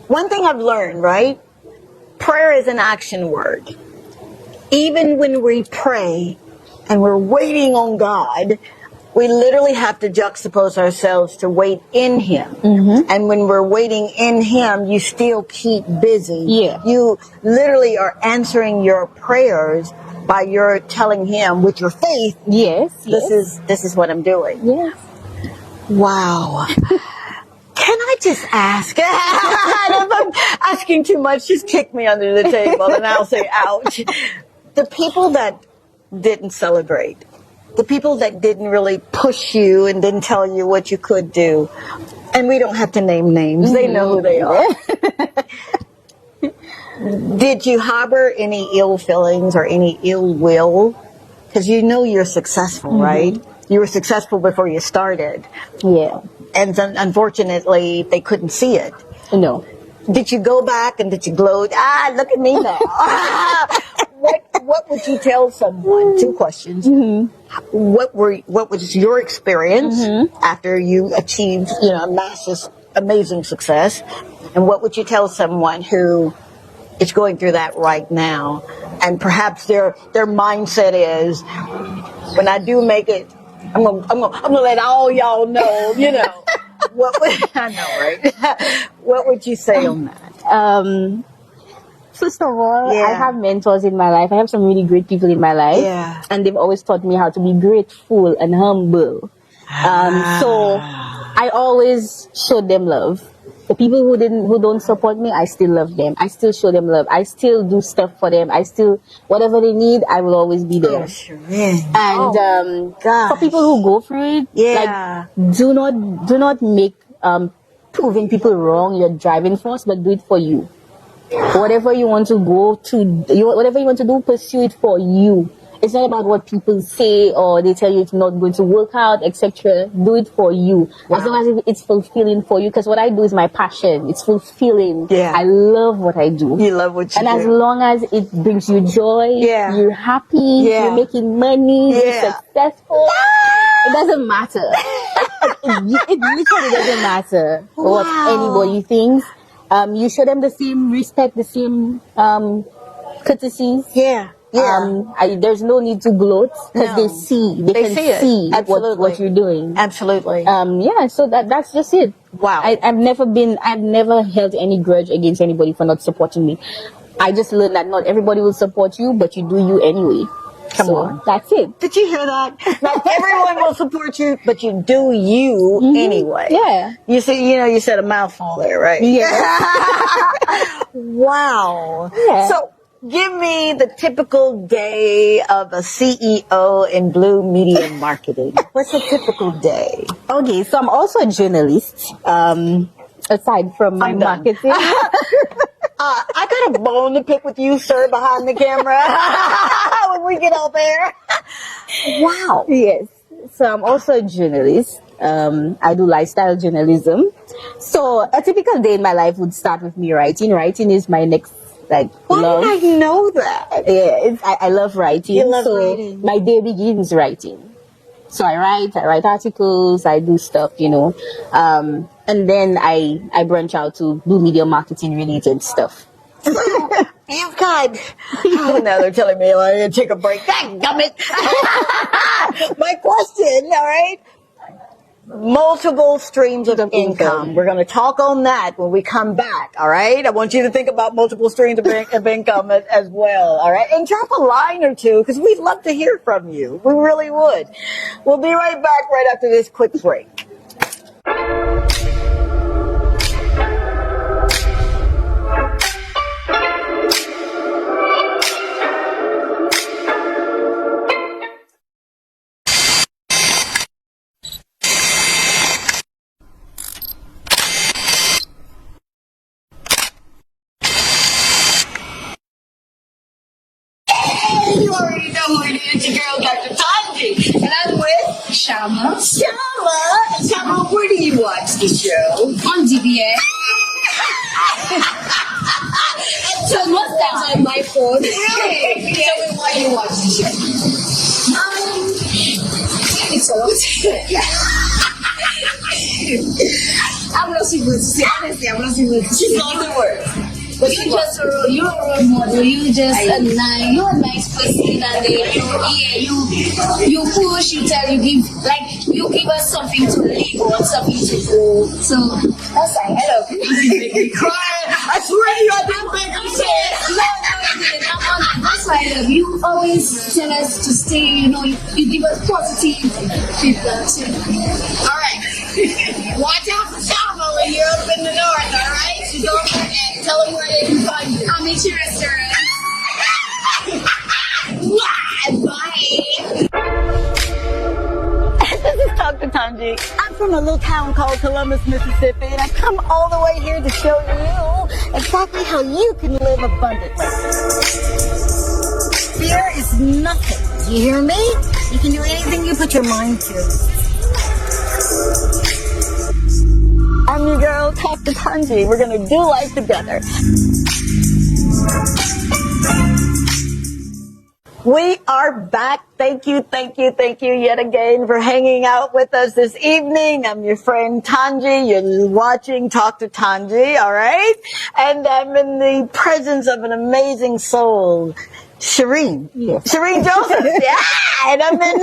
One thing I've learned, right? Prayer is an action word. Even when we pray and we're waiting on God, we literally have to juxtapose ourselves to wait in Him. Mm-hmm. And when we're waiting in Him, you still keep busy. Yeah. You literally are answering your prayers by your telling Him with your faith, this is what I'm doing. Yes. Wow. Can I just ask? If I'm asking too much, just kick me under the table and I'll say, ouch. The people that didn't celebrate, the people that didn't really push you and didn't tell you what you could do, and we don't have to name names, they know who they are. Did you harbor any ill feelings or any ill will? Because you know you're successful, right? You were successful before you started. Yeah. And unfortunately, they couldn't see it. No. Did you go back and did you gloat? Look at me now. What would you tell someone? Two questions. What was your experience after you achieved, massive, amazing success? And what would you tell someone who is going through that right now? And perhaps their mindset is, when I do make it, I'm gonna let all y'all know, What would, I know, right? What would you say on that? First of all, I have mentors in my life. I have some really great people in my life. Yeah. And they've always taught me how to be grateful and humble. So I always showed them love. The people who don't support me, I still love them. I still show them love. I still do stuff for them. Whatever they need, I will always be there. And for people who go through it, like, do not make proving people wrong your driving force, but do it for you. Whatever you want to whatever you want to do, pursue it for you. It's not about what people say or they tell you it's not going to work out, etc. Do it for you. As long as it's fulfilling for you. Because what I do is my passion. It's fulfilling. Yeah. I love what I do. You love what you do. And as long as it brings you joy, you're happy, you're making money, you're successful, it doesn't matter. It literally doesn't matter what anybody thinks. You show them the same respect, the same courtesies. There's no need to gloat because they can see what you're doing. Absolutely. So that's just it. Wow. I've never held any grudge against anybody for not supporting me. I just learned that not everybody will support you, but you do you anyway. Come on. That's it. Did you hear that? Not everyone will support you, but you do you anyway. Yeah. You see, you said a mouthful there, right? Yeah. Wow. Yeah. So, give me the typical day of a CEO in Blue Media Marketing. What's a typical day? Okay, so I'm also a journalist. Aside from my marketing. I got a bone to pick with you, sir, behind the camera when we get out there. Wow. Yes. So I'm also a journalist. I do lifestyle journalism. So a typical day in my life would start with me writing. Writing is my next love. Why did I know that? Yeah, I love writing. You love writing. My day begins writing. So I write articles, I do stuff, and then I branch out to do media marketing related stuff. You've got, now they're telling me I need to take a break. Dadgummit. My question, all right? Multiple streams of income. We're going to talk on that when we come back, all right? I want you to think about multiple streams of income as well, all right? And drop a line or two, because we'd love to hear from you. We really would. We'll be right back right after this quick break. You already know who it is, your girl, Dr. Tongie. And I'm with Shama. Shama, where do you watch the show? On DBA. So most times on my phone. Really? Tell me why you watch the show. It's a lot. I'm not super to say. Honestly, I'm not super to say. She's on the word. But you're a role model. You're a nice person, and you push, you tell, you give us something to live or something to go. So that's why I love you. Crying. I swear to you, I didn't think you said. That's why I love you. You always tell us to stay. You give us positive feedback. All right. Watch out for Shama when you're up in Tongie. I'm from a little town called Columbus, Mississippi, and I come all the way here to show you exactly how you can live abundantly. Fear is nothing. You hear me? You can do anything you put your mind to. I'm your girl, Talk to Tongie. We're gonna do life together. We are back. Thank you yet again for hanging out with us this evening. I'm your friend Tongie. You're watching Talk to Tongie, all right? And I'm in the presence of an amazing soul, Sharine. Yes. Sharine Joseph. Yeah. And I'm in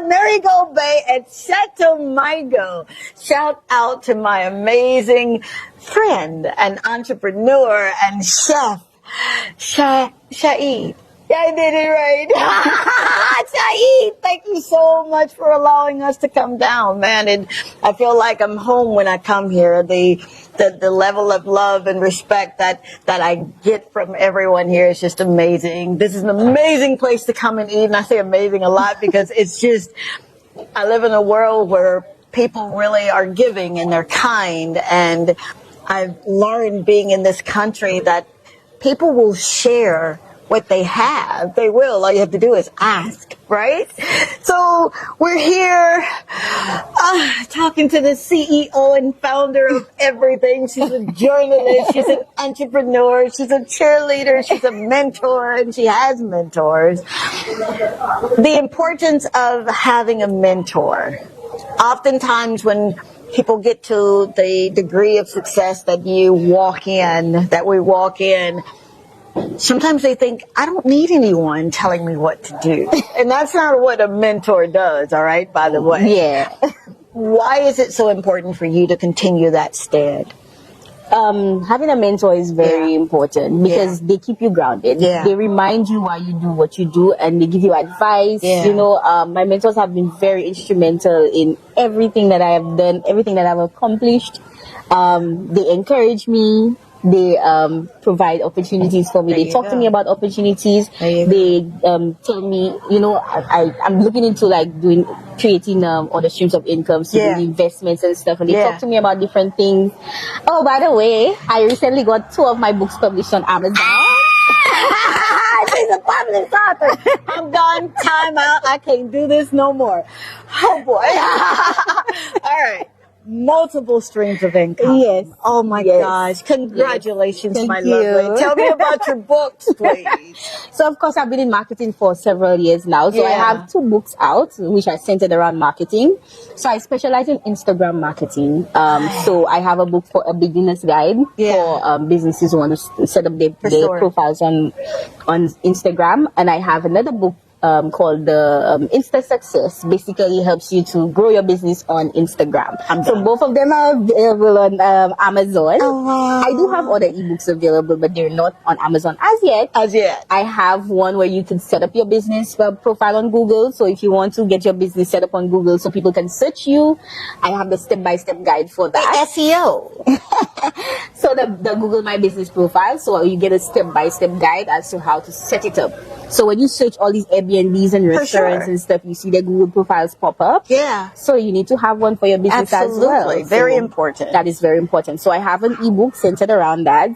Marigold Bay at Chateau Margaux. Shout out to my amazing friend and entrepreneur and chef, Shaid. Yeah, I did it right. Saeed, thank you so much for allowing us to come down, man. And I feel like I'm home when I come here. The level of love and respect that I get from everyone here is just amazing. This is an amazing place to come and eat. And I say amazing a lot because it's just, I live in a world where people really are giving and they're kind. And I've learned being in this country that people will share what they have. They will. All you have to do is ask, right? So we're here talking to the CEO and founder of everything. She's a journalist. She's an entrepreneur. She's a cheerleader. She's a mentor, and she has mentors. The importance of having a mentor. Oftentimes when people get to the degree of success that we walk in, sometimes they think, I don't need anyone telling me what to do. And that's not what a mentor does, all right, by the way. Yeah. Why is it so important for you to continue that stead? Having a mentor is very important because they keep you grounded. Yeah. They remind you why you do what you do and they give you advice. Yeah. You know, my mentors have been very instrumental in everything that I have done, everything that I've accomplished. They encourage me. They provide opportunities for me. They talk to me about opportunities. They tell me, you know, I'm looking into like creating other streams of income, so doing investments and stuff. And they talk to me about different things. Oh, by the way, I recently got 2 of my books published on Amazon. She's a published author. I'm done. Time out. I can't do this no more. Oh boy. All right. Multiple streams of income. Yes. Oh my gosh. Congratulations, Thank my you. lovely. Tell me about your books, please. So of course I've been in marketing for several years now. So I have 2 books out which are centered around marketing. So I specialize in Instagram marketing. So I have a book for a beginner's guide for businesses who want to set up their profiles on Instagram. And I have another book called the Insta Success. Basically helps you to grow your business on Instagram. So both of them are available on Amazon. Oh, wow. I do have other ebooks available, but they're not on Amazon as yet. I have one where you can set up your business profile on Google. So if you want to get your business set up on Google so people can search you, I have the step-by-step guide for that. SEO. So the Google My Business profile. So you get a step-by-step guide as to how to set it up. So when you search all these Airbnbs and restaurants and stuff, you see the Google profiles pop up. Yeah. So you need to have one for your business as well. Absolutely. Very important. That is very important. So I have an ebook centered around that.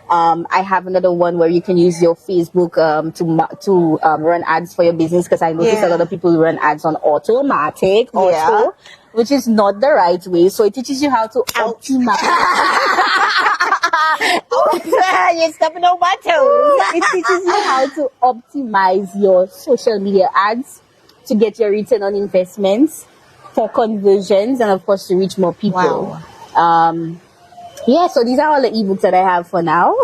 I have another one where you can use your Facebook to run ads for your business, because I notice a lot of people run ads on automatic, which is not the right way. So it teaches you how to optimize. You're stepping on my toes. It teaches you how to optimize your social media ads to get your return on investments, for conversions, and of course to reach more people. Wow. So these are all the ebooks that I have for now.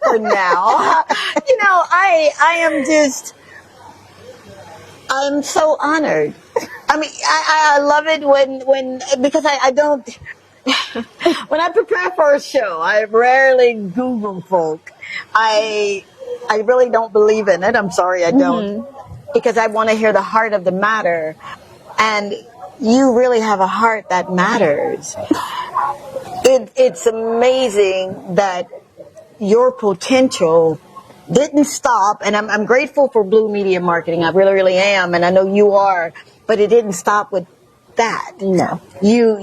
For now. You know, I'm so honored. I mean, I love it when because I don't, when I prepare for a show, I rarely Google folk. I really don't believe in it. I'm sorry, I don't. Because I want to hear the heart of the matter. And you really have a heart that matters. It's amazing that your potential didn't stop. And I'm grateful for Blue Media Marketing. I really, really am. And I know you are. But it didn't stop with that. No. You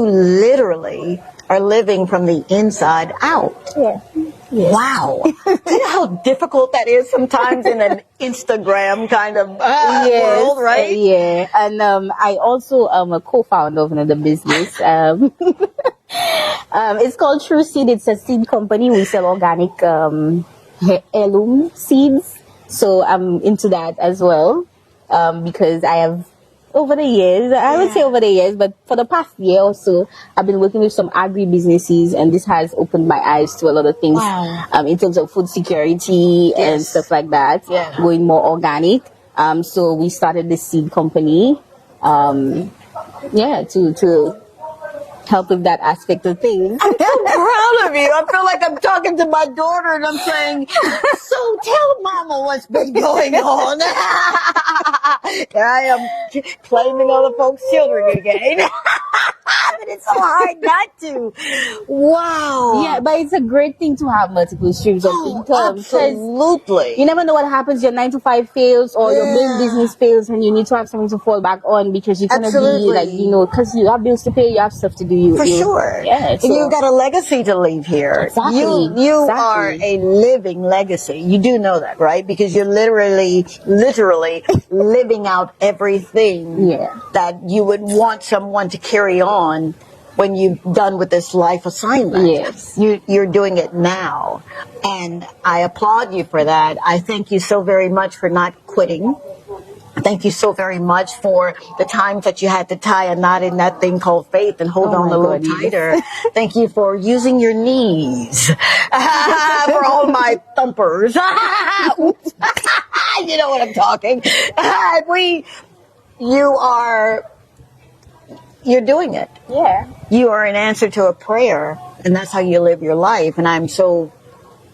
literally are living from the inside out. Yeah. Yes. Wow. Do you know how difficult that is sometimes in an Instagram kind of world, right? Yeah. And I also am a co-founder of another business. It's called True Seed. It's a seed company. We sell organic heirloom seeds. So I'm into that as well, because I have over the years, I would say over the years, but for the past year or so, I've been working with some agri-businesses, and this has opened my eyes to a lot of things. Wow. In terms of food security and stuff like that, going more organic. So we started this seed company, to help with that aspect of things. I'm so proud of you. I feel like I'm talking to my daughter and I'm saying, so tell mama what's been going on. Here I am claiming other folks' children again. But it's so hard not to. Wow. Yeah, but it's a great thing to have multiple streams of income. Absolutely. You never know what happens. Your 9 to 5 fails, or your main business fails, and you need to have something to fall back on, because you're gonna be like, because you have bills to pay, you have stuff to do. For sure. Yeah. And you've got a legacy to leave here. Exactly. You are a living legacy. You do know that, right? Because you're literally living out everything that you would want someone to carry on when you're done with this life assignment. Yes. You're doing it now. And I applaud you for that. I thank you so very much for not quitting. Thank you so very much for the times that you had to tie a knot in that thing called faith and hold on a little tighter. Thank you for using your knees for all my thumpers. Oops. You know what I'm talking. You're doing it. Yeah. You are an answer to a prayer, and that's how you live your life. And I'm so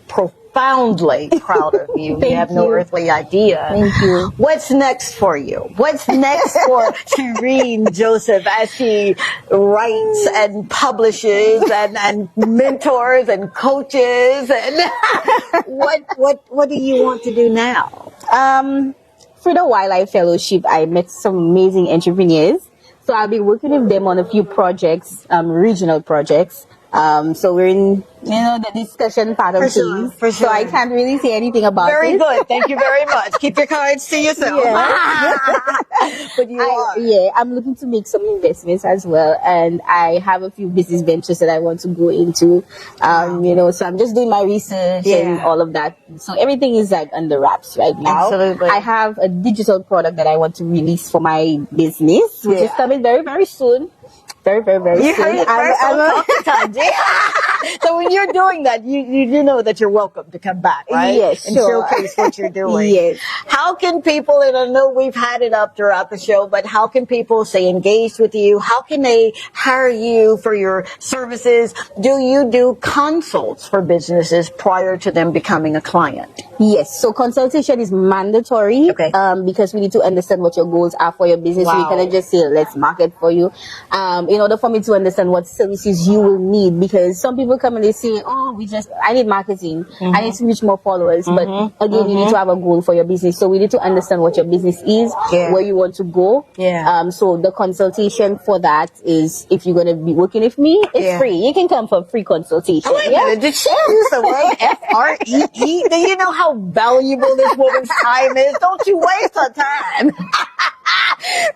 profoundly proud of you. You have no earthly idea. Thank you. What's next for you? What's next for Sharine Joseph as she writes and publishes and mentors and coaches? And what do you want to do now? For the Wildlife Fellowship, I met some amazing entrepreneurs. So I'll be working with them on a few projects, regional projects. So we're in, the discussion part of things. For sure. So I can't really say anything about it. Very good. Thank you very much. Keep your cards to yourself. Yeah. But you are. Yeah, I'm looking to make some investments as well. And I have a few business ventures that I want to go into. So I'm just doing my research and all of that. So everything is like under wraps right now. Absolutely. I have a digital product that I want to release for my business, which is coming very, very soon. Very, very, very You heard soon. it first on Tongie. So when you're doing that, you know that you're welcome to come back, right? Yes, and sure. showcase what you're doing. Yes. How can people, and I know we've had it up throughout the show, but how can people stay engaged with you? How can they hire you for your services? Do you do consults for businesses prior to them becoming a client? Yes. So consultation is mandatory. Okay. Because we need to understand what your goals are for your business. Wow. So we cannot just say, let's market for you. In order for me to understand what services you will need, because some people come and they say, I need marketing. I need to reach more followers. But again, you need to have a goal for your business. So we need to understand what your business is, where you want to go. Yeah. So the consultation for that is, if you're going to be working with me, it's free. You can come for free consultation. Wait a minute, did she use the word F-R-E-E? Do you know how valuable this woman's time is? Don't you waste her time.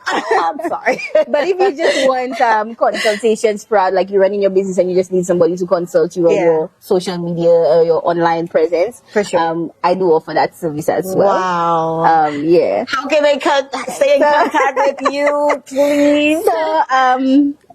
I'm sorry. But if you just want consultations for, like, you're running your business and you just need somebody to consult you on your social media or your online presence, for sure, I do offer that service as well. Wow. How can they stay in contact with you, please? So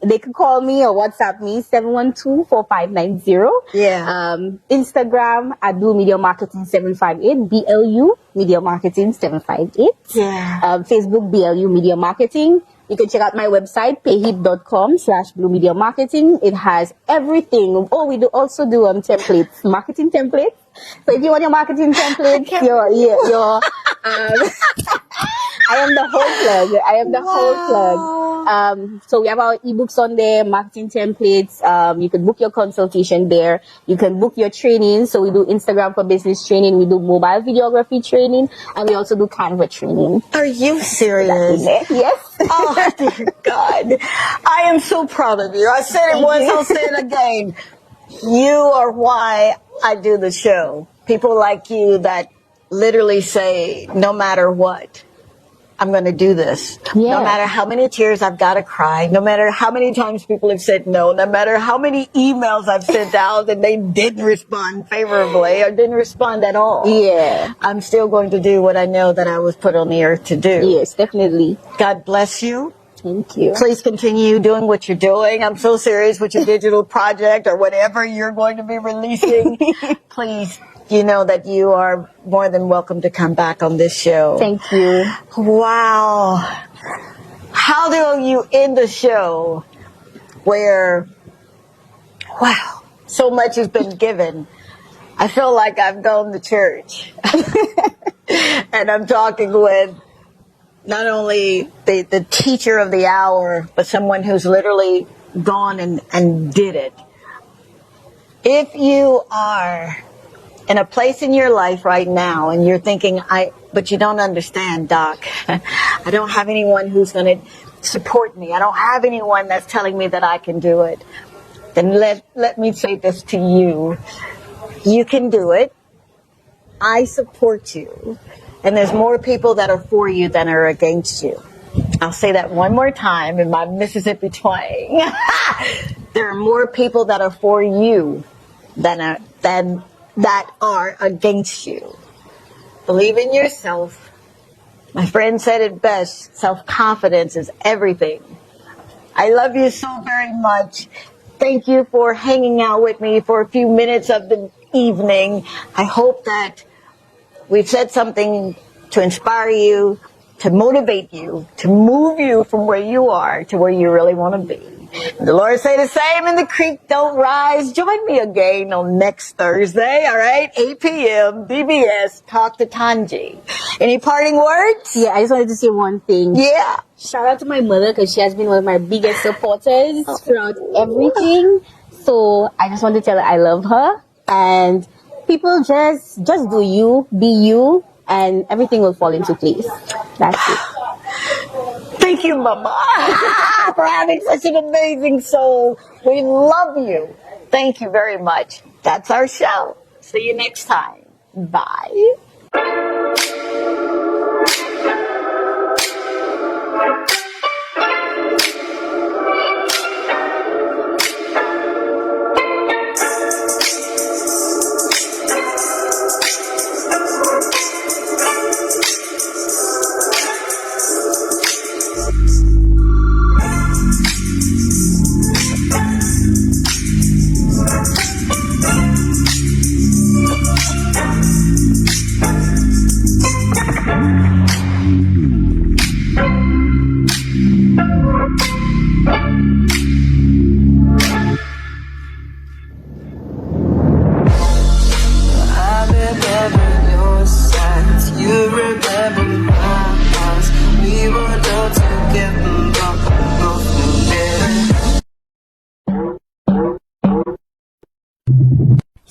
they can call me or WhatsApp me 712-4590. Yeah. Instagram at Blue Media Marketing 758, BLU Media Marketing 758. Yeah. Facebook BLU Media Marketing. You can check out my website, payhip.com/Blue Media Marketing. It has everything. Oh, we also do templates, marketing templates. So if you want your marketing templates, I am the whole plug. I am the whole plug. So we have our ebooks on there, marketing templates. You can book your consultation there. You can book your training. So we do Instagram for business training. We do mobile videography training, and we also do Canva training. Are you serious? Yes. Oh, dear God. I am so proud of you. I said it once, I'll say it again. You are why I do the show. People like you that literally say, no matter what, I'm going to do this. Yeah. No matter how many tears I've got to cry, no matter how many times people have said no, no matter how many emails I've sent out and they didn't respond favorably or didn't respond at all. Yeah. I'm still going to do what I know that I was put on the earth to do. Yes, definitely. God bless you. Thank you. Please continue doing what you're doing. I'm so serious with your digital project or whatever you're going to be releasing. Please, you know that you are more than welcome to come back on this show. Thank you. Wow. How do you end the show where, wow, so much has been given? I feel like I've gone to church and I'm talking with not only the teacher of the hour, but someone who's literally gone and did it. If you are in a place in your life right now and you're thinking, but you don't understand, Doc. I don't have anyone who's going to support me. I don't have anyone that's telling me that I can do it. Then let me say this to you. You can do it. I support you. And there's more people that are for you than are against you. I'll say that one more time in my Mississippi twang. There are more people that are for you than that are against you. Believe in yourself. My friend said it best. Self-confidence is everything. I love you so very much. Thank you for hanging out with me for a few minutes of the evening. I hope that we've said something to inspire you, to motivate you, to move you from where you are to where you really want to be. The Lord say the same, and the creek don't rise. Join me again on next Thursday, all right? 8 p.m. DBS, Talk to Tongie. Any parting words? Yeah, I just wanted to say one thing. Yeah. Shout out to my mother because she has been one of my biggest supporters throughout everything. So I just want to tell her I love her. And people just do you, be you, and everything will fall into place. That's it. Thank you, Mama, for having such an amazing soul. We love you. Thank you very much. That's our show. See you next time. Bye.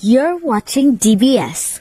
You're watching DBS.